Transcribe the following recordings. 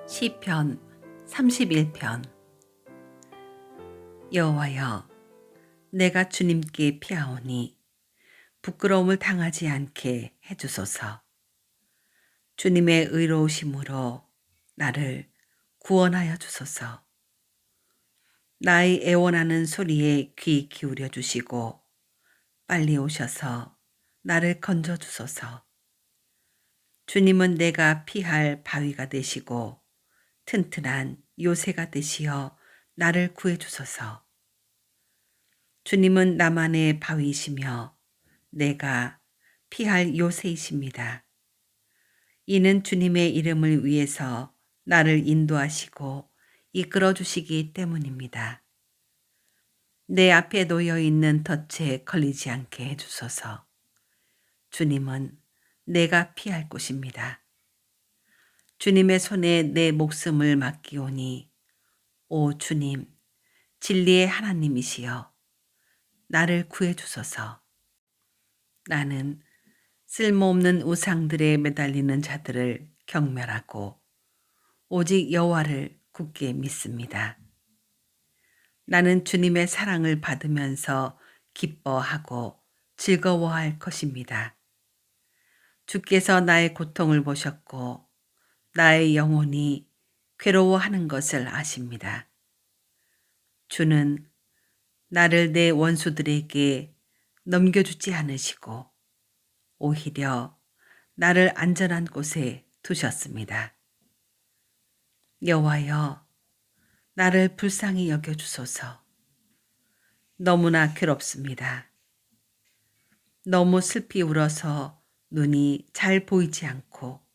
시편 31편. 여호와여, 내가 주님께 피하오니 부끄러움을 당하지 않게 해주소서. 주님의 의로우심으로 나를 구원하여 주소서. 나의 애원하는 소리에 귀 기울여 주시고 빨리 오셔서 나를 건져 주소서. 주님은 내가 피할 바위가 되시고 튼튼한 요새가 되시어 나를 구해 주소서. 주님은 나만의 바위이시며 내가 피할 요새이십니다. 이는 주님의 이름을 위해서 나를 인도하시고 이끌어 주시기 때문입니다. 내 앞에 놓여 있는 덫에 걸리지 않게 해주소서. 주님은 내가 피할 곳입니다. 주님의 손에 내 목숨을 맡기오니, 오 주님, 진리의 하나님이시여, 나를 구해 주소서. 나는 쓸모없는 우상들에 매달리는 자들을 경멸하고 오직 여호와를 굳게 믿습니다. 나는 주님의 사랑을 받으면서 기뻐하고 즐거워할 것입니다. 주께서 나의 고통을 보셨고 나의 영혼이 괴로워하는 것을 아십니다. 주는 나를 내 원수들에게 넘겨주지 않으시고 오히려 나를 안전한 곳에 두셨습니다. 여호와여, 나를 불쌍히 여겨주소서. 너무나 괴롭습니다. 너무 슬피 울어서 눈이 잘 보이지 않고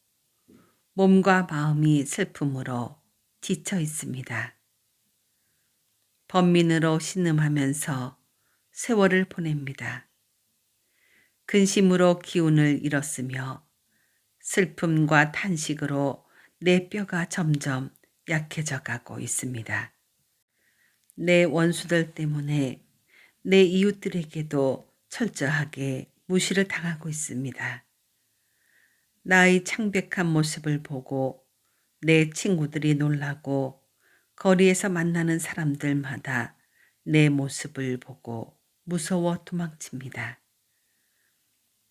몸과 마음이 슬픔으로 지쳐 있습니다. 번민으로 신음하면서 세월을 보냅니다. 근심으로 기운을 잃었으며 슬픔과 탄식으로 내 뼈가 점점 약해져 가고 있습니다. 내 원수들 때문에 내 이웃들에게도 철저하게 무시를 당하고 있습니다. 나의 창백한 모습을 보고 내 친구들이 놀라고 거리에서 만나는 사람들마다 내 모습을 보고 무서워 도망칩니다.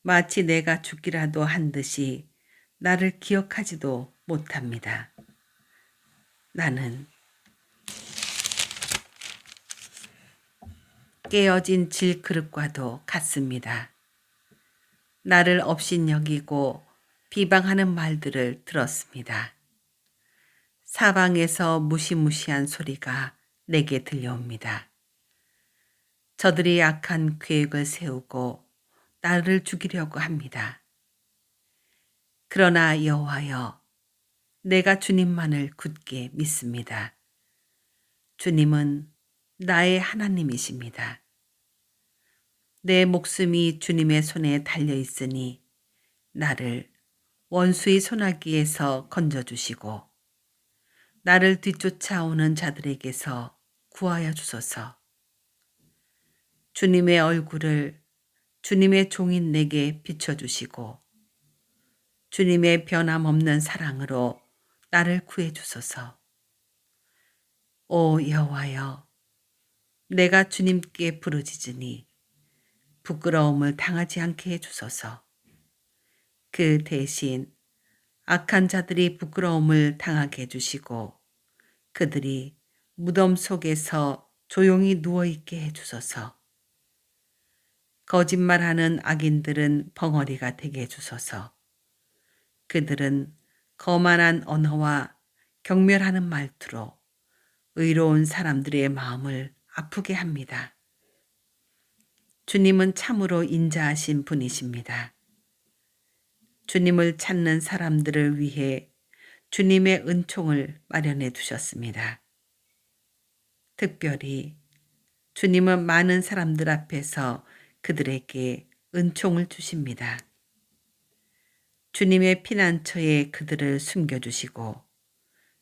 마치 내가 죽기라도 한 듯이 나를 기억하지도 못합니다. 나는 깨어진 질그릇과도 같습니다. 나를 업신여기고 비방하는 말들을 들었습니다. 사방에서 무시무시한 소리가 내게 들려옵니다. 저들이 악한 계획을 세우고 나를 죽이려고 합니다. 그러나 여호와여, 내가 주님만을 굳게 믿습니다. 주님은 나의 하나님이십니다. 내 목숨이 주님의 손에 달려 있으니 나를 원수의 손아귀에서 건져주시고 나를 뒤쫓아오는 자들에게서 구하여 주소서. 주님의 얼굴을 주님의 종인 내게 비춰주시고 주님의 변함없는 사랑으로 나를 구해 주소서. 오 여호와여, 내가 주님께 부르짖으니 부끄러움을 당하지 않게 해주소서. 그 대신 악한 자들이 부끄러움을 당하게 해주시고 그들이 무덤 속에서 조용히 누워있게 해주소서. 거짓말하는 악인들은 벙어리가 되게 해주소서. 그들은 거만한 언어와 경멸하는 말투로 의로운 사람들의 마음을 아프게 합니다. 주님은 참으로 인자하신 분이십니다. 주님을 찾는 사람들을 위해 주님의 은총을 마련해 두셨습니다. 특별히 주님은 많은 사람들 앞에서 그들에게 은총을 주십니다. 주님의 피난처에 그들을 숨겨주시고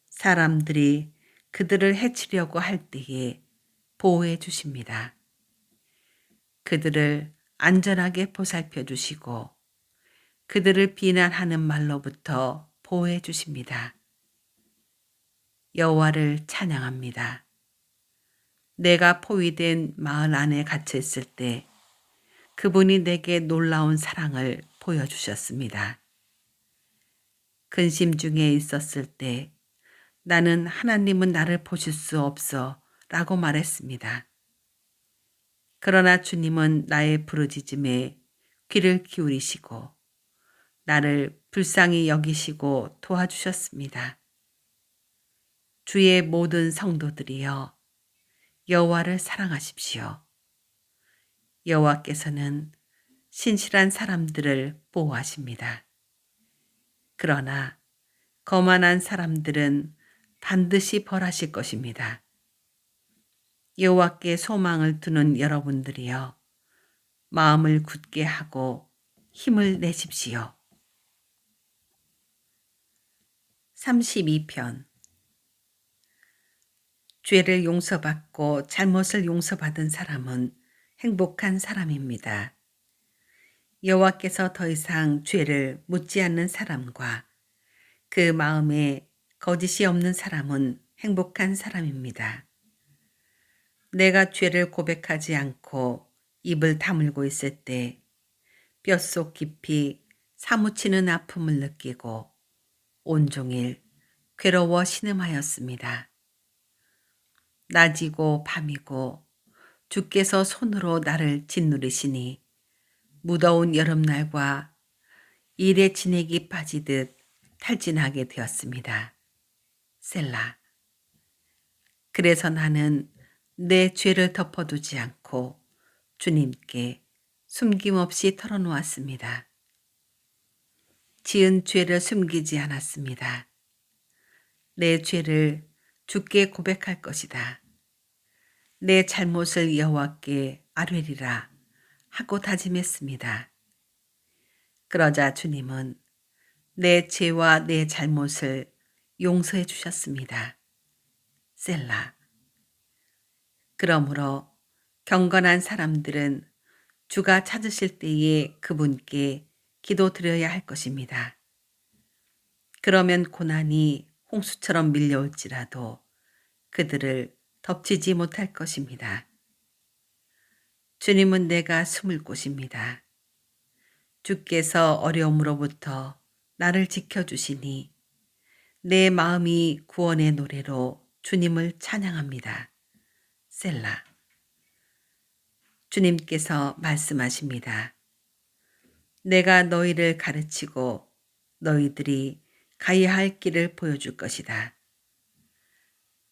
사람들이 그들을 해치려고 할 때에 보호해 주십니다. 그들을 안전하게 보살펴 주시고 그들을 비난하는 말로부터 보호해 주십니다. 여호와를 찬양합니다. 내가 포위된 마을 안에 갇혀 있을 때 그분이 내게 놀라운 사랑을 보여주셨습니다. 근심 중에 있었을 때 나는 하나님은 나를 보실 수 없어 라고 말했습니다. 그러나 주님은 나의 부르짖음에 귀를 기울이시고 나를 불쌍히 여기시고 도와주셨습니다. 주의 모든 성도들이여 여호와를 사랑하십시오. 여호와께서는 신실한 사람들을 보호하십니다. 그러나 거만한 사람들은 반드시 벌하실 것입니다. 여호와께 소망을 두는 여러분들이여 마음을 굳게 하고 힘을 내십시오. 32편 죄를 용서받고 잘못을 용서받은 사람은 행복한 사람입니다. 여호와께서 더 이상 죄를 묻지 않는 사람과 그 마음에 거짓이 없는 사람은 행복한 사람입니다. 내가 죄를 고백하지 않고 입을 다물고 있을 때 뼛속 깊이 사무치는 아픔을 느끼고 온종일 괴로워 신음하였습니다. 낮이고 밤이고 주께서 손으로 나를 짓누르시니 무더운 여름날과 일의 진액이 빠지듯 탈진하게 되었습니다. 셀라. 그래서 나는 내 죄를 덮어두지 않고 주님께 숨김없이 털어놓았습니다. 지은 죄를 숨기지 않았습니다. 내 죄를 주께 고백할 것이다. 내 잘못을 여호와께 아뢰리라 하고 다짐했습니다. 그러자 주님은 내 죄와 내 잘못을 용서해 주셨습니다. 셀라. 그러므로 경건한 사람들은 주가 찾으실 때에 그분께 기도드려야 할 것입니다. 그러면 고난이 홍수처럼 밀려올지라도 그들을 덮치지 못할 것입니다. 주님은 내가 숨을 곳입니다. 주께서 어려움으로부터 나를 지켜주시니 내 마음이 구원의 노래로 주님을 찬양합니다. 셀라. 주님께서 말씀하십니다. 내가 너희를 가르치고 너희들이 가야 할 길을 보여줄 것이다.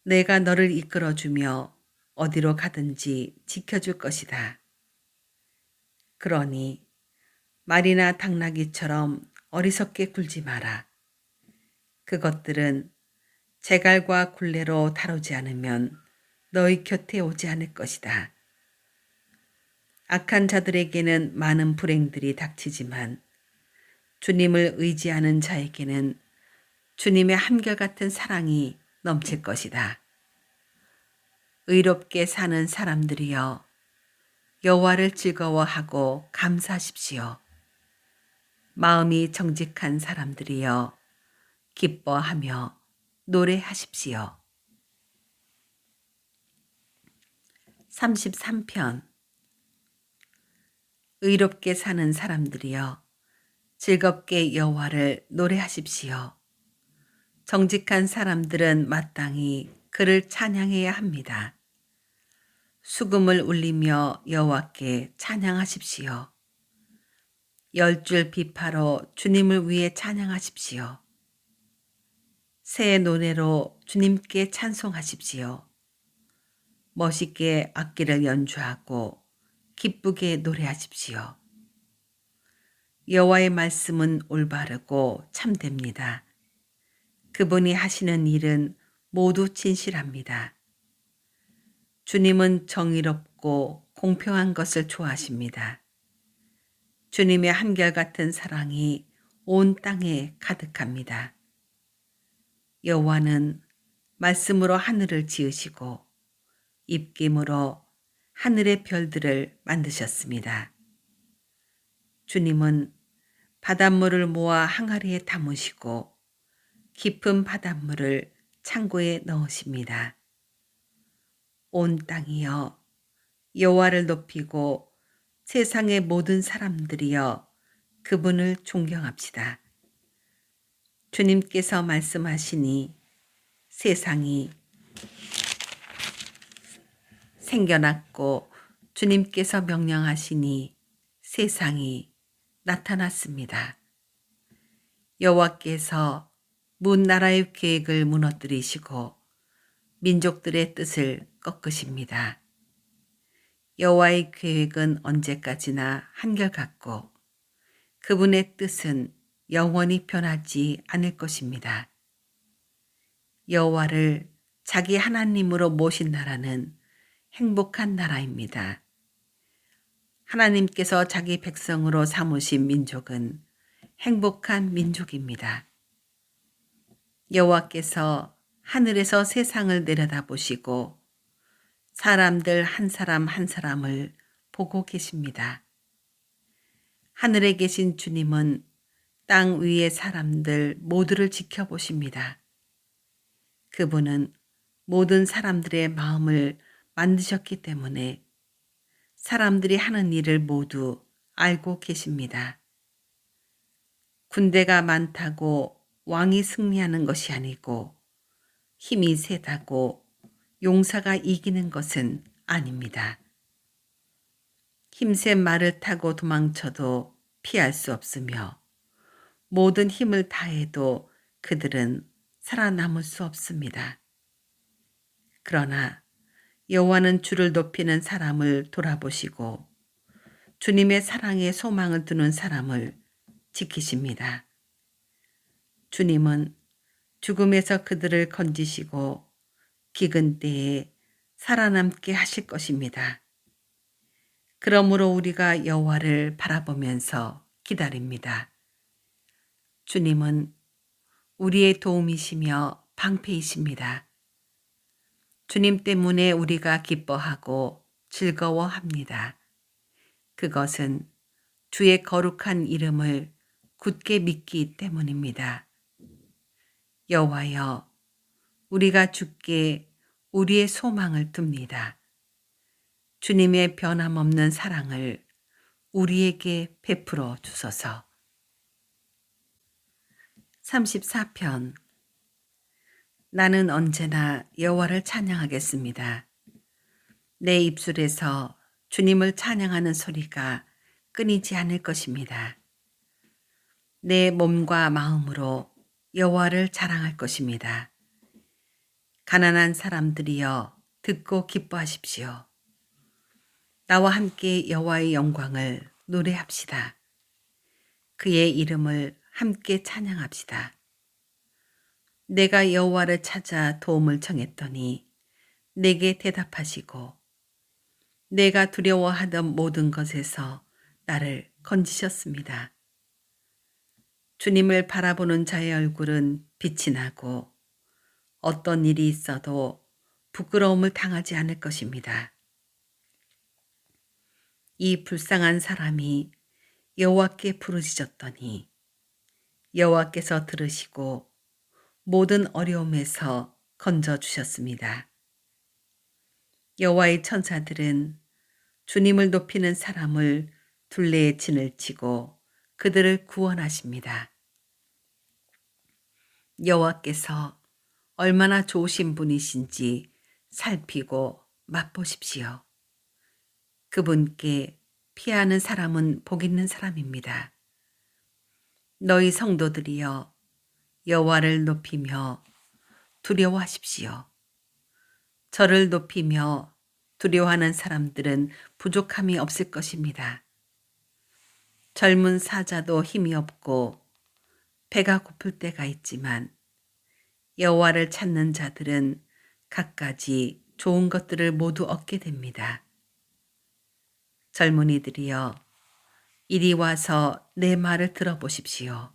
내가 너를 이끌어주며 어디로 가든지 지켜줄 것이다. 그러니 말이나 당나귀처럼 어리석게 굴지 마라. 그것들은 재갈과 굴레로 다루지 않으면 너희 곁에 오지 않을 것이다. 악한 자들에게는 많은 불행들이 닥치지만 주님을 의지하는 자에게는 주님의 한결같은 사랑이 넘칠 것이다. 의롭게 사는 사람들이여 여호와를 즐거워하고 감사하십시오. 마음이 정직한 사람들이여 기뻐하며 노래하십시오. 33편 의롭게 사는 사람들이여 즐겁게 여호와를 노래하십시오. 정직한 사람들은 마땅히 그를 찬양해야 합니다. 수금을 울리며 여호와께 찬양하십시오. 10줄 비파로 주님을 위해 찬양하십시오. 새 노래로 주님께 찬송하십시오. 멋있게 악기를 연주하고 기쁘게 노래하십시오. 여호와의 말씀은 올바르고 참됩니다. 그분이 하시는 일은 모두 진실합니다. 주님은 정의롭고 공평한 것을 좋아하십니다. 주님의 한결같은 사랑이 온 땅에 가득합니다. 여호와는 말씀으로 하늘을 지으시고 입김으로 하늘의 별들을 만드셨습니다. 주님은 바닷물을 모아 항아리에 담으시고 깊은 바닷물을 창고에 넣으십니다. 온 땅이여 여호와를 높이고 세상의 모든 사람들이여 그분을 존경합시다. 주님께서 말씀하시니 세상이 생겨났고 주님께서 명령하시니 세상이 나타났습니다. 여호와께서 문 나라의 계획을 무너뜨리시고 민족들의 뜻을 꺾으십니다. 여호와의 계획은 언제까지나 한결같고 그분의 뜻은 영원히 변하지 않을 것입니다. 여호와를 자기 하나님으로 모신 나라는 행복한 나라입니다. 하나님께서 자기 백성으로 삼으신 민족은 행복한 민족입니다. 여호와께서 하늘에서 세상을 내려다보시고 사람들 한 사람 한 사람을 보고 계십니다. 하늘에 계신 주님은 땅 위의 사람들 모두를 지켜보십니다. 그분은 모든 사람들의 마음을 만드셨기 때문에 사람들이 하는 일을 모두 알고 계십니다. 군대가 많다고 왕이 승리하는 것이 아니고 힘이 세다고 용사가 이기는 것은 아닙니다. 힘센 말을 타고 도망쳐도 피할 수 없으며 모든 힘을 다해도 그들은 살아남을 수 없습니다. 그러나 여호와는 주를 높이는 사람을 돌아보시고 주님의 사랑에 소망을 두는 사람을 지키십니다. 주님은 죽음에서 그들을 건지시고 기근 때에 살아남게 하실 것입니다. 그러므로 우리가 여호와를 바라보면서 기다립니다. 주님은 우리의 도움이시며 방패이십니다. 주님 때문에 우리가 기뻐하고 즐거워합니다. 그것은 주의 거룩한 이름을 굳게 믿기 때문입니다. 여호와여, 우리가 주께 우리의 소망을 둡니다. 주님의 변함없는 사랑을 우리에게 베풀어 주소서. 34편. 나는 언제나 여호와를 찬양하겠습니다. 내 입술에서 주님을 찬양하는 소리가 끊이지 않을 것입니다. 내 몸과 마음으로 여호와를 자랑할 것입니다. 가난한 사람들이여 듣고 기뻐하십시오. 나와 함께 여호와의 영광을 노래합시다. 그의 이름을 함께 찬양합시다. 내가 여호와를 찾아 도움을 청했더니 내게 대답하시고 내가 두려워하던 모든 것에서 나를 건지셨습니다. 주님을 바라보는 자의 얼굴은 빛이 나고 어떤 일이 있어도 부끄러움을 당하지 않을 것입니다. 이 불쌍한 사람이 여호와께 부르짖었더니 여호와께서 들으시고 모든 어려움에서 건져주셨습니다. 여호와의 천사들은 주님을 높이는 사람을 둘레에 진을 치고 그들을 구원하십니다. 여호와께서 얼마나 좋으신 분이신지 살피고 맛보십시오. 그분께 피하는 사람은 복 있는 사람입니다. 너희 성도들이여 여호와를 높이며 두려워하십시오. 저를 높이며 두려워하는 사람들은 부족함이 없을 것입니다. 젊은 사자도 힘이 없고 배가 고플 때가 있지만 여호와를 찾는 자들은 갖가지 좋은 것들을 모두 얻게 됩니다. 젊은이들이여 이리 와서 내 말을 들어보십시오.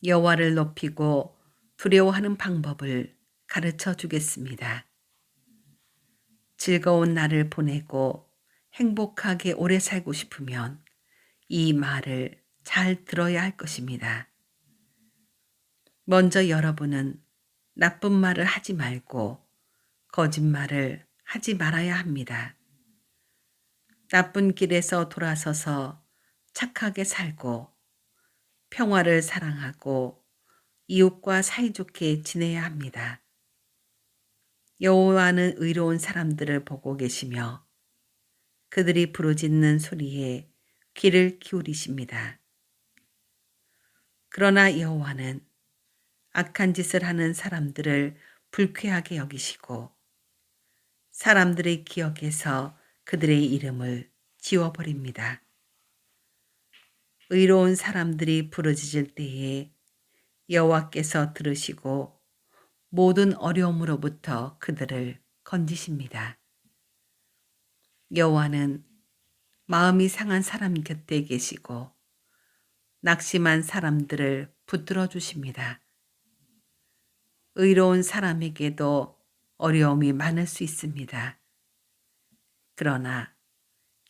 여호와를 높이고 두려워하는 방법을 가르쳐 주겠습니다. 즐거운 날을 보내고 행복하게 오래 살고 싶으면 이 말을 잘 들어야 할 것입니다. 먼저 여러분은 나쁜 말을 하지 말고 거짓말을 하지 말아야 합니다. 나쁜 길에서 돌아서서 착하게 살고 평화를 사랑하고 이웃과 사이좋게 지내야 합니다. 여호와는 의로운 사람들을 보고 계시며 그들이 부르짖는 소리에 귀를 기울이십니다. 그러나 여호와는 악한 짓을 하는 사람들을 불쾌하게 여기시고 사람들의 기억에서 그들의 이름을 지워버립니다. 의로운 사람들이 부르짖을 때에 여호와께서 들으시고 모든 어려움으로부터 그들을 건지십니다. 여호와는 마음이 상한 사람 곁에 계시고 낙심한 사람들을 붙들어 주십니다. 의로운 사람에게도 어려움이 많을 수 있습니다. 그러나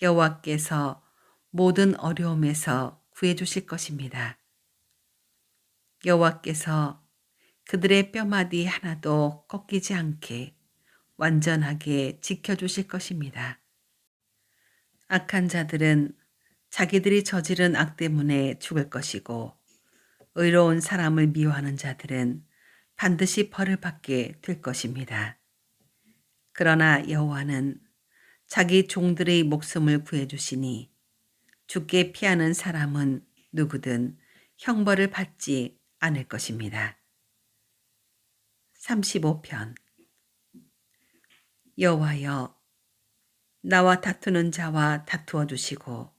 여호와께서 모든 어려움에서 구해 주실 것입니다. 여호와께서 그들의 뼈마디 하나도 꺾이지 않게 완전하게 지켜주실 것입니다. 악한 자들은 자기들이 저지른 악 때문에 죽을 것이고 의로운 사람을 미워하는 자들은 반드시 벌을 받게 될 것입니다. 그러나 여호와는 자기 종들의 목숨을 구해주시니 죽게 피하는 사람은 누구든 형벌을 받지 않을 것입니다. 35편 여호와여 나와 다투는 자와 다투어 주시고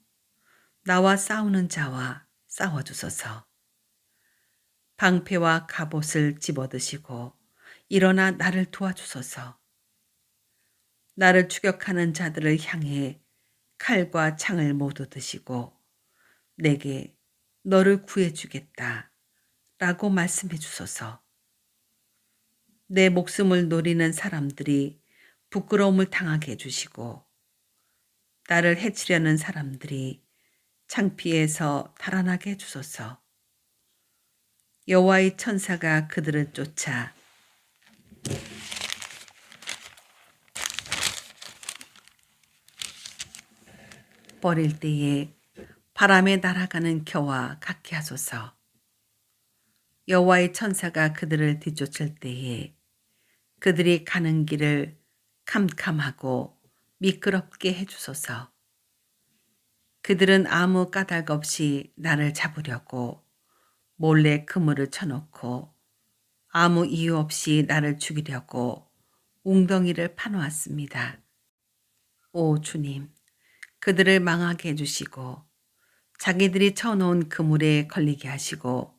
나와 싸우는 자와 싸워 주소서. 방패와 갑옷을 집어드시고 일어나 나를 도와주소서. 나를 추격하는 자들을 향해 칼과 창을 모두 드시고 내게 너를 구해주겠다 라고 말씀해 주소서. 내 목숨을 노리는 사람들이 부끄러움을 당하게 해주시고 나를 해치려는 사람들이 창피해서 달아나게 해주소서. 여호와의 천사가 그들을 쫓아 버릴 때에 바람에 날아가는 겨와 같게 하소서. 여호와의 천사가 그들을 뒤쫓을 때에 그들이 가는 길을 캄캄하고 미끄럽게 해주소서. 그들은 아무 까닭 없이 나를 잡으려고 몰래 그물을 쳐놓고 아무 이유 없이 나를 죽이려고 웅덩이를 파놓았습니다. 오 주님, 그들을 망하게 해주시고 자기들이 쳐놓은 그물에 걸리게 하시고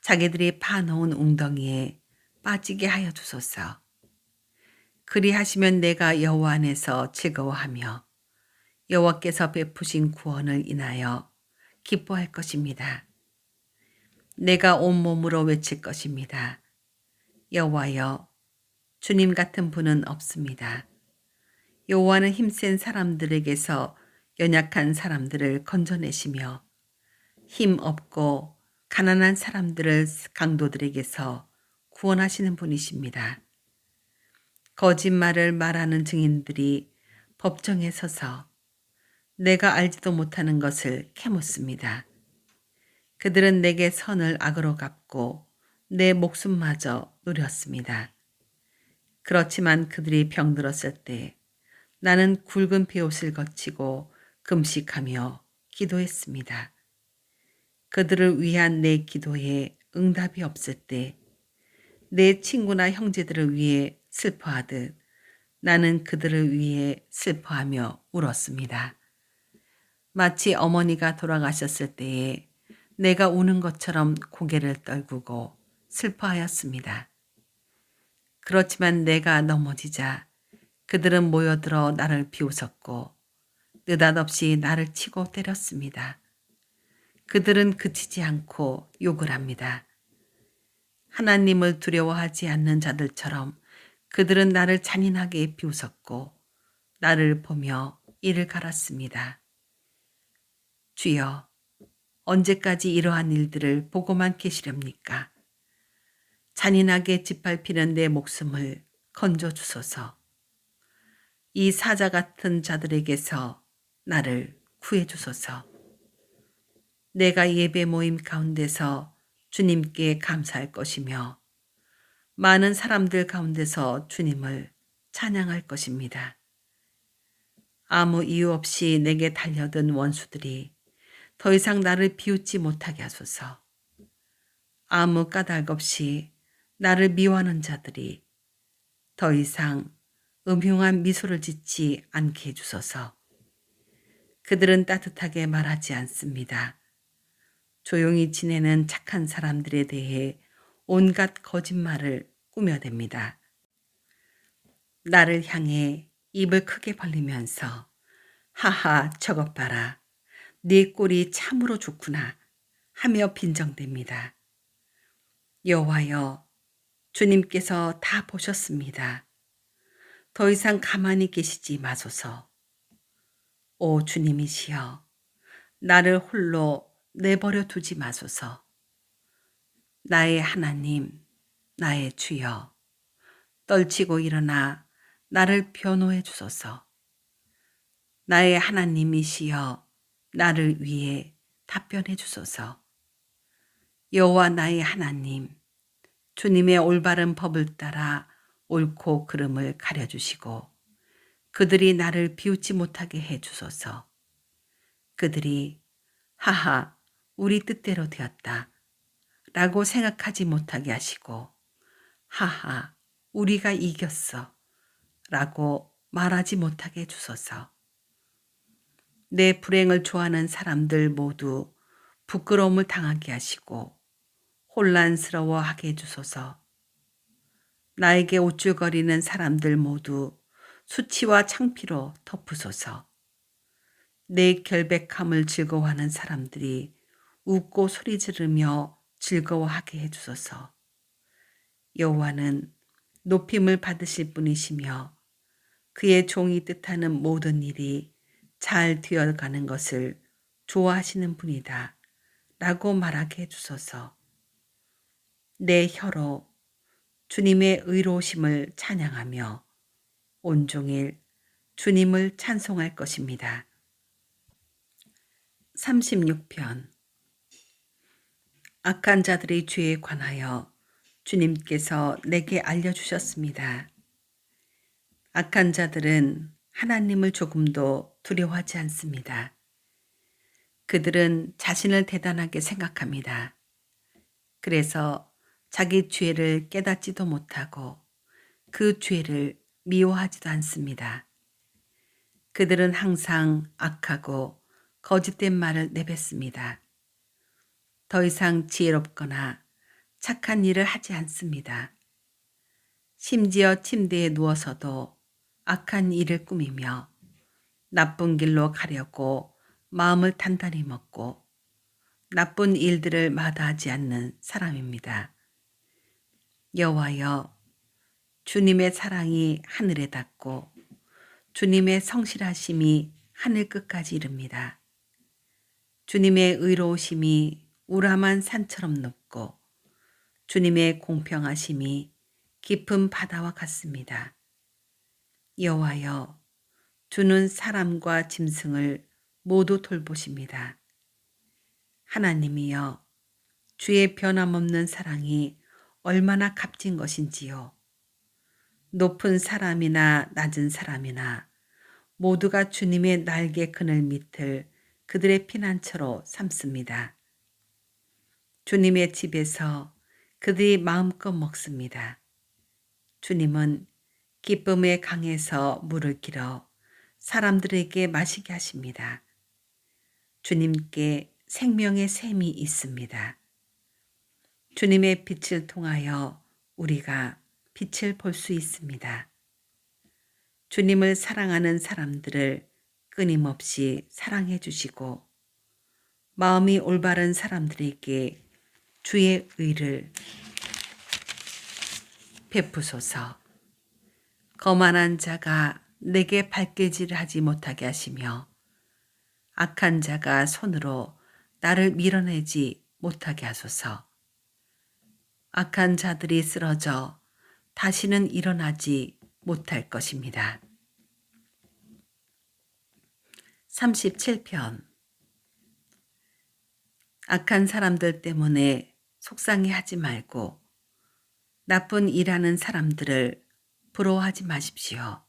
자기들이 파놓은 웅덩이에 빠지게 하여 주소서. 그리하시면 내가 여호와 안에서 즐거워하며 여호와께서 베푸신 구원을 인하여 기뻐할 것입니다. 내가 온몸으로 외칠 것입니다. 여호와여, 주님 같은 분은 없습니다. 여호와는 힘센 사람들에게서 연약한 사람들을 건져내시며 힘 없고 가난한 사람들을 강도들에게서 구원하시는 분이십니다. 거짓말을 말하는 증인들이 법정에 서서 내가 알지도 못하는 것을 캐묻습니다. 그들은 내게 선을 악으로 갚고 내 목숨마저 누렸습니다. 그렇지만 그들이 병들었을 때 나는 굵은 베옷을 거치고 금식하며 기도했습니다. 그들을 위한 내 기도에 응답이 없을 때 내 친구나 형제들을 위해 슬퍼하듯 나는 그들을 위해 슬퍼하며 울었습니다. 마치 어머니가 돌아가셨을 때에 내가 우는 것처럼 고개를 떨구고 슬퍼하였습니다. 그렇지만 내가 넘어지자 그들은 모여들어 나를 비웃었고 느닷없이 나를 치고 때렸습니다. 그들은 그치지 않고 욕을 합니다. 하나님을 두려워하지 않는 자들처럼 그들은 나를 잔인하게 비웃었고 나를 보며 이를 갈았습니다. 주여, 언제까지 이러한 일들을 보고만 계시렵니까? 잔인하게 짓밟히는 내 목숨을 건져 주소서. 이 사자 같은 자들에게서 나를 구해 주소서. 내가 예배 모임 가운데서 주님께 감사할 것이며 많은 사람들 가운데서 주님을 찬양할 것입니다. 아무 이유 없이 내게 달려든 원수들이 더 이상 나를 비웃지 못하게 하소서. 아무 까닭 없이 나를 미워하는 자들이 더 이상 음흉한 미소를 짓지 않게 해주소서. 그들은 따뜻하게 말하지 않습니다. 조용히 지내는 착한 사람들에 대해 온갖 거짓말을 꾸며댑니다. 나를 향해 입을 크게 벌리면서 하하 저것 봐라. 네 꼴이 참으로 좋구나 하며 빈정댑니다. 여호와여, 주님께서 다 보셨습니다. 더 이상 가만히 계시지 마소서. 오 주님이시여, 나를 홀로 내버려 두지 마소서. 나의 하나님, 나의 주여, 떨치고 일어나 나를 변호해 주소서. 나의 하나님이시여, 나를 위해 답변해 주소서. 여호와 나의 하나님, 주님의 올바른 법을 따라 옳고 그름을 가려주시고 그들이 나를 비웃지 못하게 해 주소서. 그들이 하하 우리 뜻대로 되었다 라고 생각하지 못하게 하시고 하하 우리가 이겼어 라고 말하지 못하게 해 주소서. 내 불행을 좋아하는 사람들 모두 부끄러움을 당하게 하시고 혼란스러워하게 해주소서. 나에게 우쭐거리는 사람들 모두 수치와 창피로 덮으소서. 내 결백함을 즐거워하는 사람들이 웃고 소리 지르며 즐거워하게 해주소서. 여호와는 높임을 받으실 분이시며 그의 종이 뜻하는 모든 일이 잘 되어가는 것을 좋아하시는 분이다 라고 말하게 해주소서. 내 혀로 주님의 의로우심을 찬양하며 온종일 주님을 찬송할 것입니다. 36편. 악한 자들의 죄에 관하여 주님께서 내게 알려주셨습니다. 악한 자들은 하나님을 조금도 두려워하지 않습니다. 그들은 자신을 대단하게 생각합니다. 그래서 자기 죄를 깨닫지도 못하고 그 죄를 미워하지도 않습니다. 그들은 항상 악하고 거짓된 말을 내뱉습니다. 더 이상 지혜롭거나 착한 일을 하지 않습니다. 심지어 침대에 누워서도 악한 일을 꾸미며 나쁜 길로 가려고 마음을 단단히 먹고 나쁜 일들을 마다하지 않는 사람입니다. 여호와여, 주님의 사랑이 하늘에 닿고 주님의 성실하심이 하늘 끝까지 이릅니다. 주님의 의로우심이 우람한 산처럼 높고 주님의 공평하심이 깊은 바다와 같습니다. 여호와여, 주는 사람과 짐승을 모두 돌보십니다. 하나님이여, 주의 변함없는 사랑이 얼마나 값진 것인지요. 높은 사람이나 낮은 사람이나 모두가 주님의 날개 그늘 밑을 그들의 피난처로 삼습니다. 주님의 집에서 그들이 마음껏 먹습니다. 주님은 기쁨의 강에서 물을 길어 사람들에게 마시게 하십니다. 주님께 생명의 샘이 있습니다. 주님의 빛을 통하여 우리가 빛을 볼 수 있습니다. 주님을 사랑하는 사람들을 끊임없이 사랑해 주시고 마음이 올바른 사람들에게 주의 의를 베푸소서. 거만한 자가 내게 발길질하지 못하게 하시며 악한 자가 손으로 나를 밀어내지 못하게 하소서. 악한 자들이 쓰러져 다시는 일어나지 못할 것입니다. 37편. 악한 사람들 때문에 속상해하지 말고 나쁜 일하는 사람들을 부러워하지 마십시오.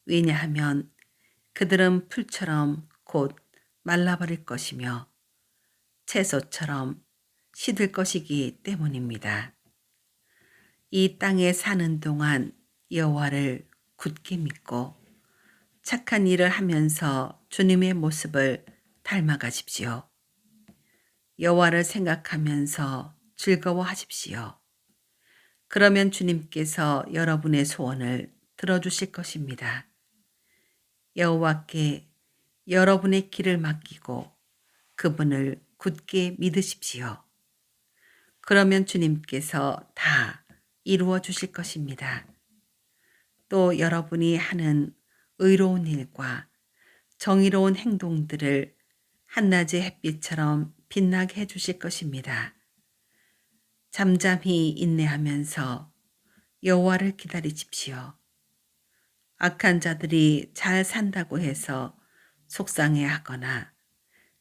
왜냐하면 그들은 풀처럼 곧 말라버릴 것이며 채소처럼 시들 것이기 때문입니다. 이 땅에 사는 동안 여호와를 굳게 믿고 착한 일을 하면서 주님의 모습을 닮아가십시오. 여호와를 생각하면서 즐거워하십시오. 그러면 주님께서 여러분의 소원을 들어주실 것입니다. 여호와께 여러분의 길을 맡기고 그분을 굳게 믿으십시오. 그러면 주님께서 다 이루어 주실 것입니다. 또 여러분이 하는 의로운 일과 정의로운 행동들을 한낮의 햇빛처럼 빛나게 해주실 것입니다. 잠잠히 인내하면서 여호와를 기다리십시오. 악한 자들이 잘 산다고 해서 속상해하거나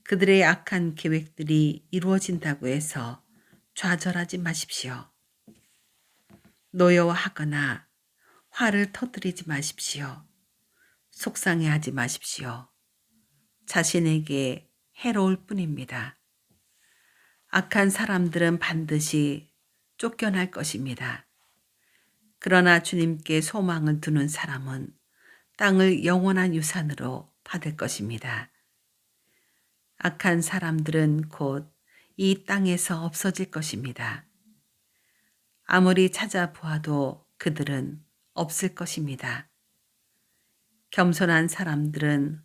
그들의 악한 계획들이 이루어진다고 해서 좌절하지 마십시오. 노여워하거나 화를 터뜨리지 마십시오. 속상해하지 마십시오. 자신에게 해로울 뿐입니다. 악한 사람들은 반드시 쫓겨날 것입니다. 그러나 주님께 소망을 두는 사람은 땅을 영원한 유산으로 받을 것입니다. 악한 사람들은 곧 이 땅에서 없어질 것입니다. 아무리 찾아보아도 그들은 없을 것입니다. 겸손한 사람들은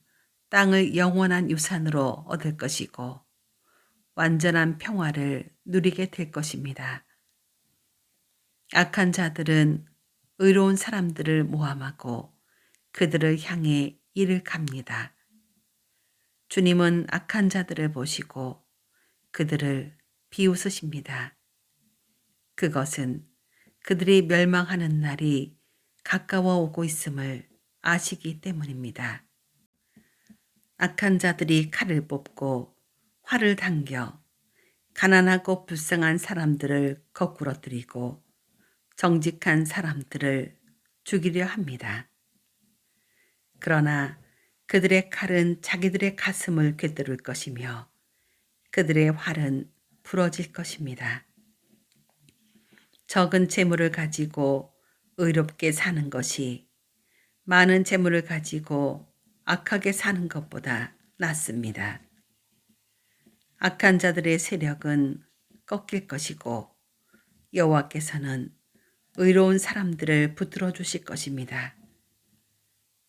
땅을 영원한 유산으로 얻을 것이고 완전한 평화를 누리게 될 것입니다. 악한 자들은 의로운 사람들을 모함하고 그들을 향해 이를 갑니다. 주님은 악한 자들을 보시고 그들을 비웃으십니다. 그것은 그들이 멸망하는 날이 가까워 오고 있음을 아시기 때문입니다. 악한 자들이 칼을 뽑고 활을 당겨 가난하고 불쌍한 사람들을 거꾸러뜨리고 정직한 사람들을 죽이려 합니다. 그러나 그들의 칼은 자기들의 가슴을 꿰뚫을 것이며 그들의 활은 부러질 것입니다. 적은 재물을 가지고 의롭게 사는 것이 많은 재물을 가지고 악하게 사는 것보다 낫습니다. 악한 자들의 세력은 꺾일 것이고 여호와께서는 의로운 사람들을 붙들어 주실 것입니다.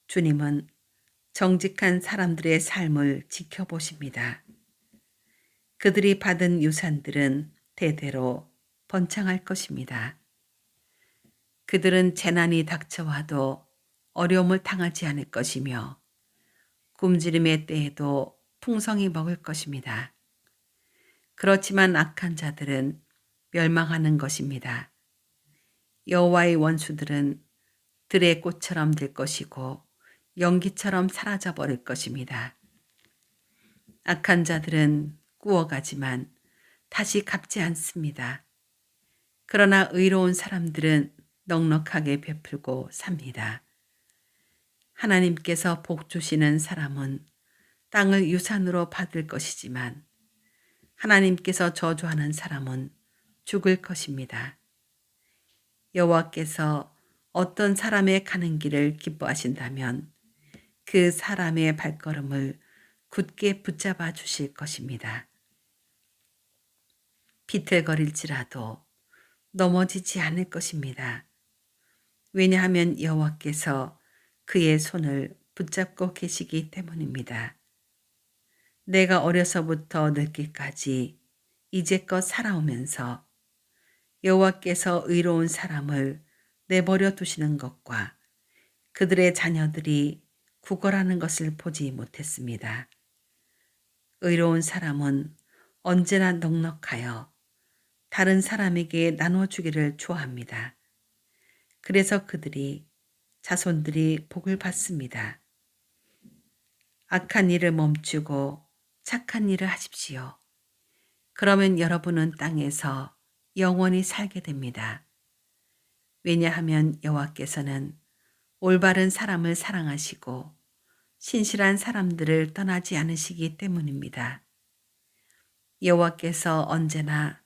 주님은 정직한 사람들의 삶을 지켜보십니다. 그들이 받은 유산들은 대대로 번창할 것입니다. 그들은 재난이 닥쳐와도 어려움을 당하지 않을 것이며 굶주림의 때에도 풍성히 먹을 것입니다. 그렇지만 악한 자들은 멸망하는 것입니다. 여호와의 원수들은 들의 꽃처럼 될 것이고 연기처럼 사라져 버릴 것입니다. 악한 자들은 꾸어가지만 다시 갚지 않습니다. 그러나 의로운 사람들은 넉넉하게 베풀고 삽니다. 하나님께서 복 주시는 사람은 땅을 유산으로 받을 것이지만 하나님께서 저주하는 사람은 죽을 것입니다. 여호와께서 어떤 사람의 가는 길을 기뻐하신다면 그 사람의 발걸음을 굳게 붙잡아 주실 것입니다. 비틀거릴지라도 넘어지지 않을 것입니다. 왜냐하면 여호와께서 그의 손을 붙잡고 계시기 때문입니다. 내가 어려서부터 늙기까지 이제껏 살아오면서 여호와께서 의로운 사람을 내버려 두시는 것과 그들의 자녀들이 구걸하는 것을 보지 못했습니다. 의로운 사람은 언제나 넉넉하여 다른 사람에게 나눠주기를 좋아합니다. 그래서 자손들이 복을 받습니다. 악한 일을 멈추고 착한 일을 하십시오. 그러면 여러분은 땅에서 영원히 살게 됩니다. 왜냐하면 여호와께서는 올바른 사람을 사랑하시고 신실한 사람들을 떠나지 않으시기 때문입니다. 여호와께서 언제나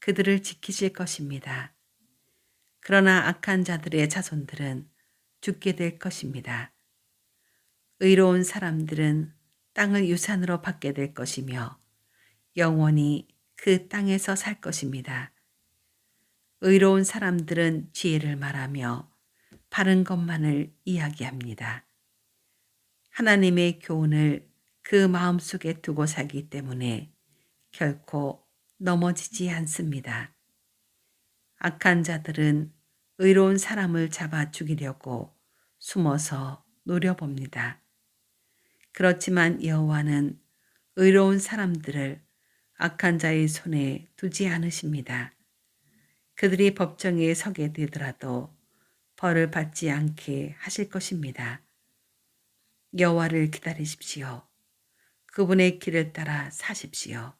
그들을 지키실 것입니다. 그러나 악한 자들의 자손들은 죽게 될 것입니다. 의로운 사람들은 땅을 유산으로 받게 될 것이며 영원히 그 땅에서 살 것입니다. 의로운 사람들은 지혜를 말하며 바른 것만을 이야기합니다. 하나님의 교훈을 그 마음속에 두고 살기 때문에 결코 넘어지지 않습니다. 악한 자들은 의로운 사람을 잡아 죽이려고 숨어서 노려봅니다. 그렇지만 여호와는 의로운 사람들을 악한 자의 손에 두지 않으십니다. 그들이 법정에 서게 되더라도 벌을 받지 않게 하실 것입니다. 여호와를 기다리십시오. 그분의 길을 따라 사십시오.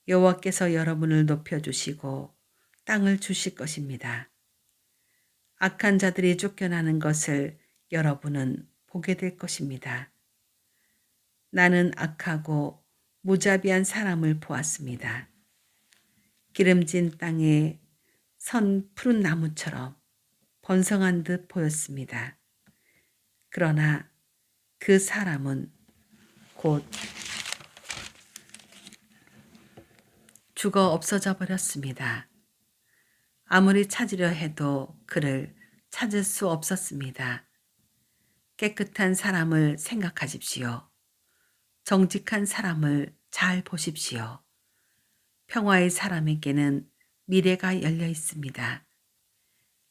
여호와께서 여러분을 높여주시고 땅을 주실 것입니다. 악한 자들이 쫓겨나는 것을 여러분은 보게 될 것입니다. 나는 악하고 무자비한 사람을 보았습니다. 기름진 땅에 선 푸른 나무처럼 번성한 듯 보였습니다. 그러나 그 사람은 곧 죽어 없어져 버렸습니다. 아무리 찾으려 해도 그를 찾을 수 없었습니다. 깨끗한 사람을 생각하십시오. 정직한 사람을 잘 보십시오. 평화의 사람에게는 미래가 열려 있습니다.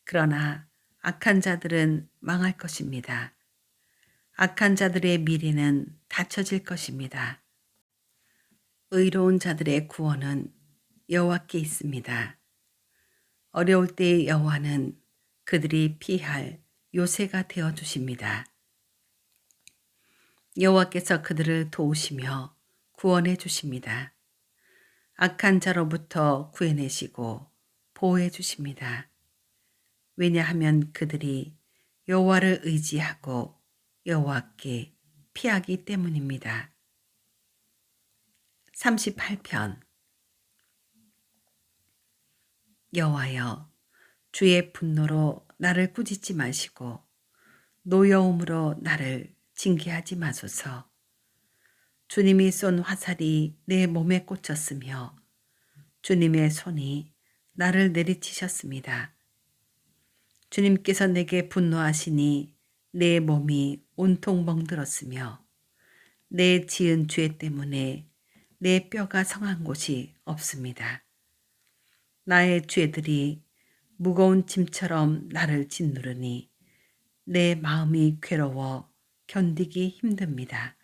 그러나 악한 자들은 망할 것입니다. 악한 자들의 미래는 닫혀질 것입니다. 의로운 자들의 구원은 여호와께 있습니다. 어려울 때의 여호와는 그들이 피할 요새가 되어 주십니다. 여호와께서 그들을 도우시며 구원해 주십니다. 악한 자로부터 구해내시고 보호해 주십니다. 왜냐하면 그들이 여호와를 의지하고 여호와께 피하기 때문입니다. 38편 여호와여, 주의 분노로 나를 꾸짖지 마시고 노여움으로 나를 징계하지 마소서. 주님이 쏜 화살이 내 몸에 꽂혔으며 주님의 손이 나를 내리치셨습니다. 주님께서 내게 분노하시니 내 몸이 온통 멍들었으며 내 지은 죄 때문에 내 뼈가 성한 곳이 없습니다. 나의 죄들이 무거운 짐처럼 나를 짓누르니 내 마음이 괴로워 견디기 힘듭니다.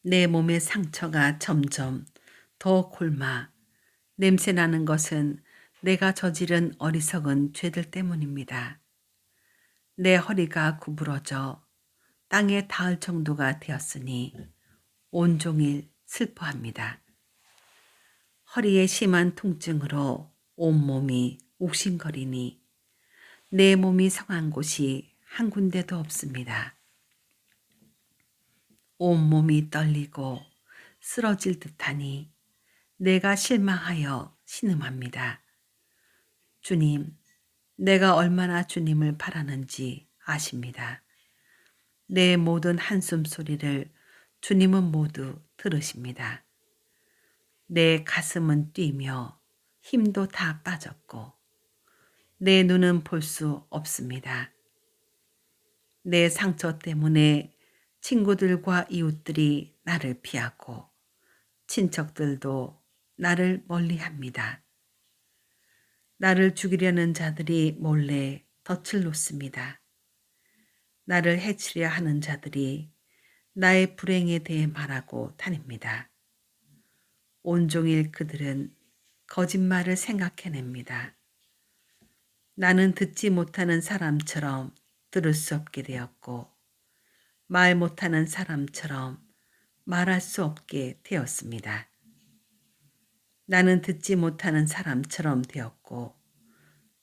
내 몸의 상처가 점점 더 골마 냄새나는 것은 내가 저지른 어리석은 죄들 때문입니다. 내 허리가 구부러져 땅에 닿을 정도가 되었으니 온종일 슬퍼합니다. 허리에 심한 통증으로 온몸이 욱신거리니 내 몸이 성한 곳이 한 군데도 없습니다. 온몸이 떨리고 쓰러질 듯하니 내가 실망하여 신음합니다. 주님, 내가 얼마나 주님을 바라는지 아십니다. 내 모든 한숨 소리를 주님은 모두 들으십니다. 내 가슴은 뛰며 힘도 다 빠졌고 내 눈은 볼 수 없습니다. 내 상처 때문에 친구들과 이웃들이 나를 피하고 친척들도 나를 멀리합니다. 나를 죽이려는 자들이 몰래 덫을 놓습니다. 나를 해치려 하는 자들이 나의 불행에 대해 말하고 다닙니다. 온종일 그들은 거짓말을 생각해냅니다. 나는 듣지 못하는 사람처럼 들을 수 없게 되었고 말 못하는 사람처럼 말할 수 없게 되었습니다. 나는 듣지 못하는 사람처럼 되었고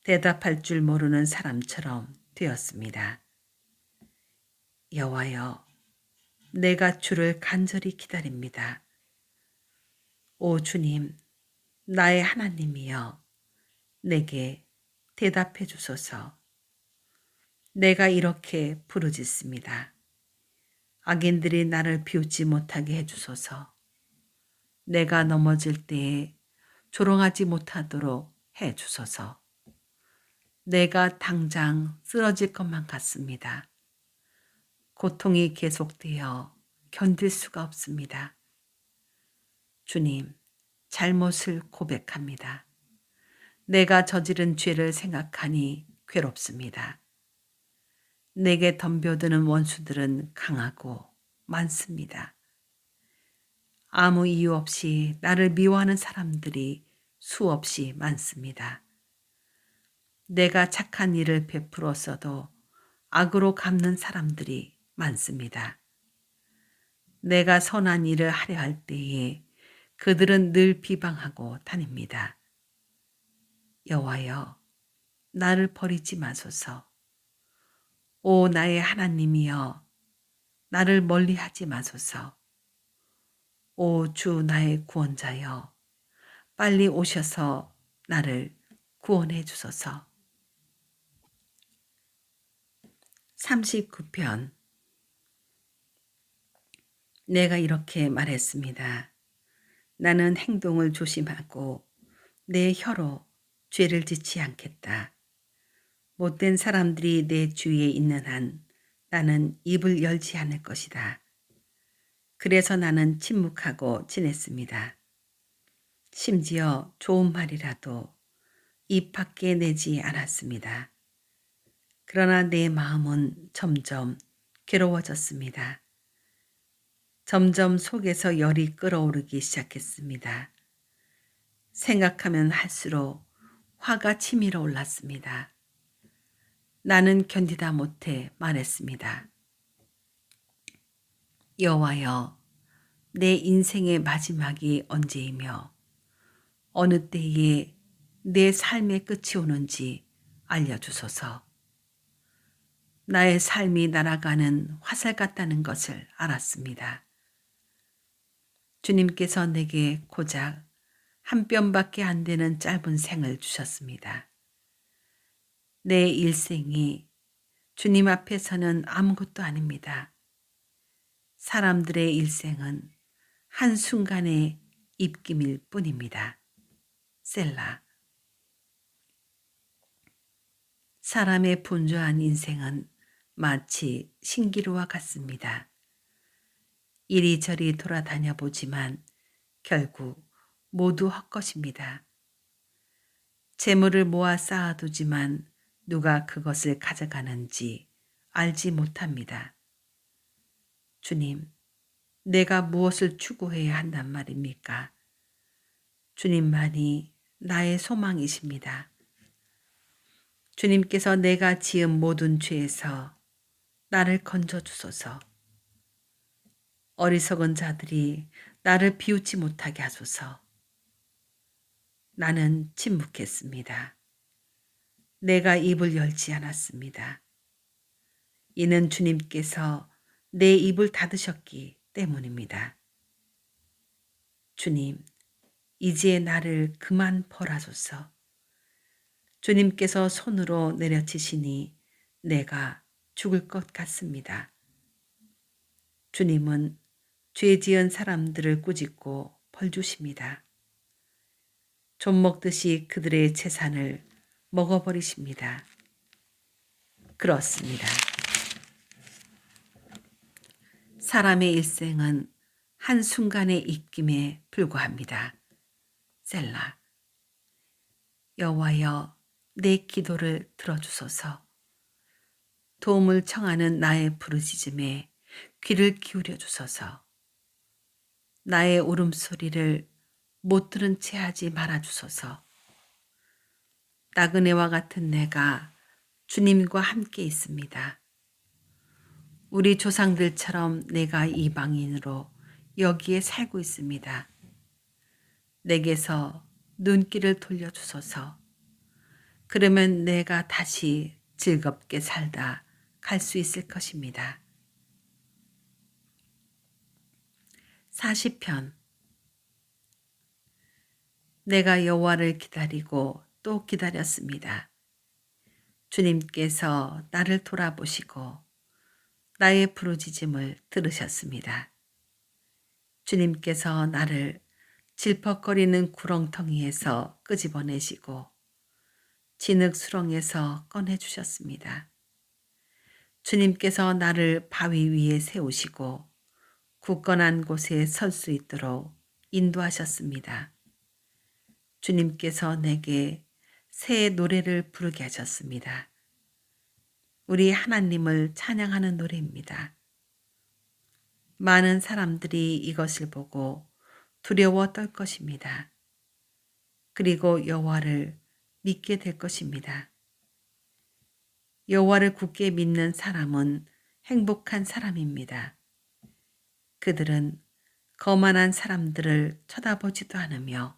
대답할 줄 모르는 사람처럼 되었습니다. 여호와여, 내가 주를 간절히 기다립니다. 오 주님, 나의 하나님이여, 내게 대답해 주소서. 내가 이렇게 부르짖습니다. 악인들이 나를 비웃지 못하게 해주소서. 내가 넘어질 때에 조롱하지 못하도록 해주소서. 내가 당장 쓰러질 것만 같습니다. 고통이 계속되어 견딜 수가 없습니다. 주님, 잘못을 고백합니다. 내가 저지른 죄를 생각하니 괴롭습니다. 내게 덤벼드는 원수들은 강하고 많습니다. 아무 이유 없이 나를 미워하는 사람들이 수없이 많습니다. 내가 착한 일을 베풀었어도 악으로 갚는 사람들이 많습니다. 내가 선한 일을 하려 할 때에 그들은 늘 비방하고 다닙니다. 여호와여, 나를 버리지 마소서. 오 나의 하나님이여, 나를 멀리하지 마소서. 오 주 나의 구원자여, 빨리 오셔서 나를 구원해 주소서. 39편. 내가 이렇게 말했습니다. 나는 행동을 조심하고 내 혀로 죄를 짓지 않겠다. 못된 사람들이 내 주위에 있는 한 나는 입을 열지 않을 것이다. 그래서 나는 침묵하고 지냈습니다. 심지어 좋은 말이라도 입 밖에 내지 않았습니다. 그러나 내 마음은 점점 괴로워졌습니다. 점점 속에서 열이 끓어오르기 시작했습니다. 생각하면 할수록 화가 치밀어 올랐습니다. 나는 견디다 못해 말했습니다. 여호와여, 내 인생의 마지막이 언제이며 어느 때에 내 삶의 끝이 오는지 알려주소서. 나의 삶이 날아가는 화살 같다는 것을 알았습니다. 주님께서 내게 고작 한 뼘밖에 안 되는 짧은 생을 주셨습니다. 내 일생이 주님 앞에서는 아무것도 아닙니다. 사람들의 일생은 한순간의 입김일 뿐입니다. 셀라. 사람의 분주한 인생은 마치 신기루와 같습니다. 이리저리 돌아다녀 보지만 결국 모두 헛것입니다. 재물을 모아 쌓아두지만 누가 그것을 가져가는지 알지 못합니다. 주님, 내가 무엇을 추구해야 한단 말입니까? 주님만이 나의 소망이십니다. 주님께서 내가 지은 모든 죄에서 나를 건져주소서. 어리석은 자들이 나를 비웃지 못하게 하소서. 나는 침묵했습니다. 내가 입을 열지 않았습니다. 이는 주님께서 내 입을 닫으셨기 때문입니다. 주님, 이제 나를 그만 벌하소서. 주님께서 손으로 내려치시니 내가 죽을 것 같습니다. 주님은 죄 지은 사람들을 꾸짖고 벌 주십니다. 좀 먹듯이 그들의 재산을 먹어버리십니다. 그렇습니다. 사람의 일생은 한순간의 입김에 불과합니다. 셀라. 여호와여, 내 기도를 들어주소서. 도움을 청하는 나의 부르짖음에 귀를 기울여 주소서. 나의 울음소리를 못 들은 채 하지 말아 주소서. 나그네와 같은 내가 주님과 함께 있습니다. 우리 조상들처럼 내가 이방인으로 여기에 살고 있습니다. 내게서 눈길을 돌려주소서. 그러면 내가 다시 즐겁게 살다 갈 수 있을 것입니다. 40편. 내가 여호와를 기다리고 또 기다렸습니다. 주님께서 나를 돌아보시고 나의 부르짖음을 들으셨습니다. 주님께서 나를 질퍽거리는 구렁텅이에서 끄집어내시고 진흙 수렁에서 꺼내주셨습니다. 주님께서 나를 바위 위에 세우시고 굳건한 곳에 설 수 있도록 인도하셨습니다. 주님께서 내게 새 노래를 부르게 하셨습니다. 우리 하나님을 찬양하는 노래입니다. 많은 사람들이 이것을 보고 두려워 떨 것입니다. 그리고 여호와를 믿게 될 것입니다. 여호와를 굳게 믿는 사람은 행복한 사람입니다. 그들은 거만한 사람들을 쳐다보지도 않으며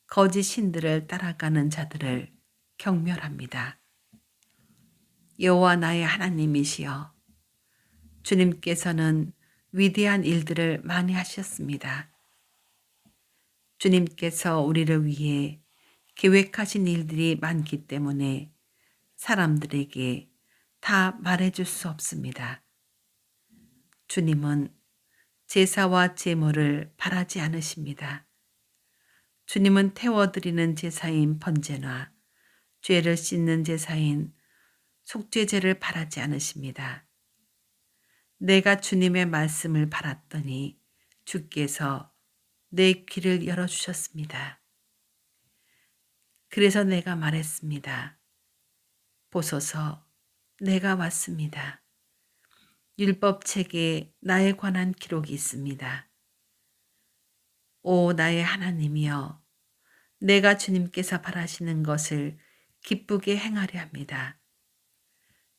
거짓 신들을 따라가는 자들을 경멸합니다. 여호와 나의 하나님이시여, 주님께서는 위대한 일들을 많이 하셨습니다. 주님께서 우리를 위해 계획하신 일들이 많기 때문에 사람들에게 다 말해줄 수 없습니다. 주님은 제사와 제물을 바라지 않으십니다. 주님은 태워드리는 제사인 번제나 죄를 씻는 제사인 속죄제를 바라지 않으십니다. 내가 주님의 말씀을 바랐더니 주께서 내 귀를 열어주셨습니다. 그래서 내가 말했습니다. 보소서, 내가 왔습니다. 율법책에 나에 관한 기록이 있습니다. 오 나의 하나님이여, 내가 주님께서 바라시는 것을 기쁘게 행하려 합니다.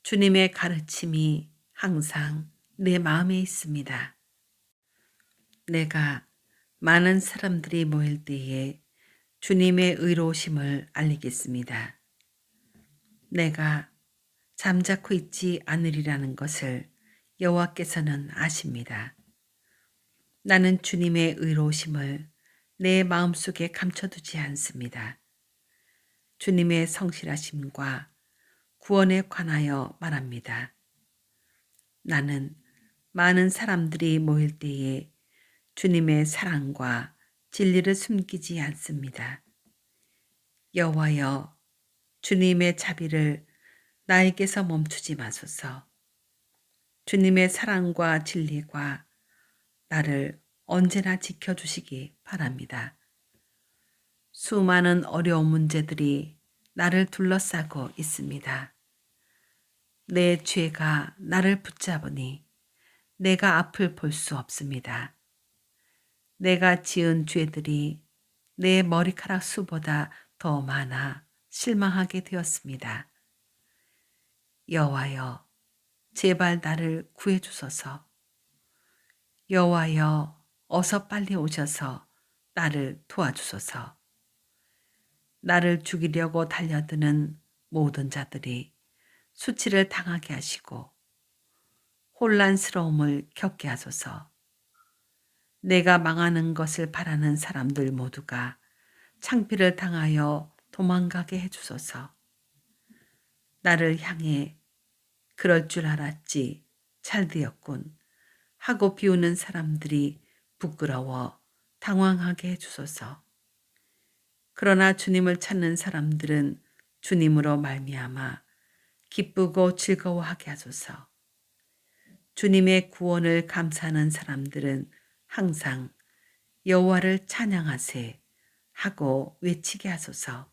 주님의 가르침이 항상 내 마음에 있습니다. 내가 많은 사람들이 모일 때에 주님의 의로우심을 알리겠습니다. 내가 잠자코 있지 않으리라는 것을 여호와께서는 아십니다. 나는 주님의 의로우심을 내 마음속에 감춰두지 않습니다. 주님의 성실하심과 구원에 관하여 말합니다. 나는 많은 사람들이 모일 때에 주님의 사랑과 진리를 숨기지 않습니다. 여호와여, 주님의 자비를 나에게서 멈추지 마소서. 주님의 사랑과 진리가 나를 언제나 지켜주시기 바랍니다. 수많은 어려운 문제들이 나를 둘러싸고 있습니다. 내 죄가 나를 붙잡으니 내가 앞을 볼 수 없습니다. 내가 지은 죄들이 내 머리카락 수보다 더 많아 실망하게 되었습니다. 여호와여, 제발 나를 구해 주소서. 여호와여, 어서 빨리 오셔서 나를 도와주소서. 나를 죽이려고 달려드는 모든 자들이 수치를 당하게 하시고 혼란스러움을 겪게 하소서. 내가 망하는 것을 바라는 사람들 모두가 창피를 당하여 도망가게 해주소서. 나를 향해 그럴 줄 알았지, 잘 되었군 하고 비우는 사람들이 부끄러워 당황하게 해주소서. 그러나 주님을 찾는 사람들은 주님으로 말미암아 기쁘고 즐거워하게 하소서. 주님의 구원을 감사하는 사람들은 항상 여호와를 찬양하세 하고 외치게 하소서.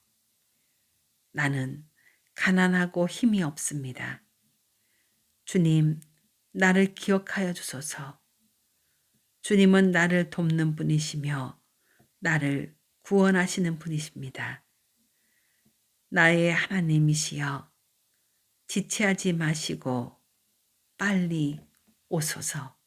나는 가난하고 힘이 없습니다. 주님, 나를 기억하여 주소서. 주님은 나를 돕는 분이시며 나를 구원하시는 분이십니다. 나의 하나님이시여, 지체하지 마시고 빨리 오소서.